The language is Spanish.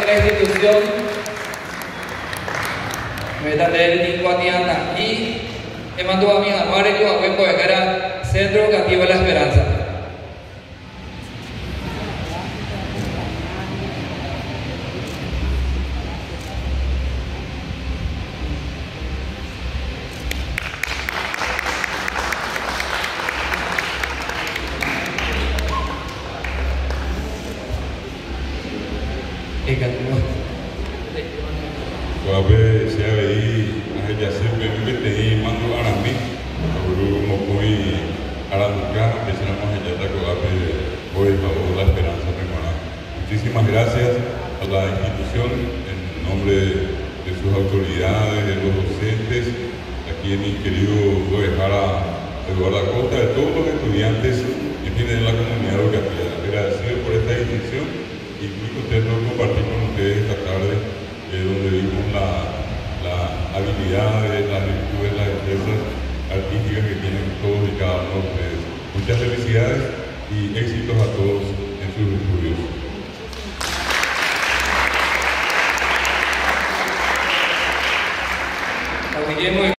la institución Metatel Guatiana y me mandó a mi amor y yo a buen era Centro Educativo La Esperanza. Guape se veí a ella siempre que te mando a mí, como muy a la mujer que se llama ella ta guape hoy favor la esperanza hermana. Muchísimas gracias a la institución en nombre de sus autoridades, de los docentes, aquí en mi querido Eduardo Acosta, de todos los estudiantes que tienen la comunidad educativa. Agradecido por esta distinción y muy contento de compartir con ustedes esta tarde, donde vimos las habilidades, las virtudes, las destrezas artísticas que tienen todos y cada uno de ustedes. Muchas felicidades y éxitos a todos en sus estudios.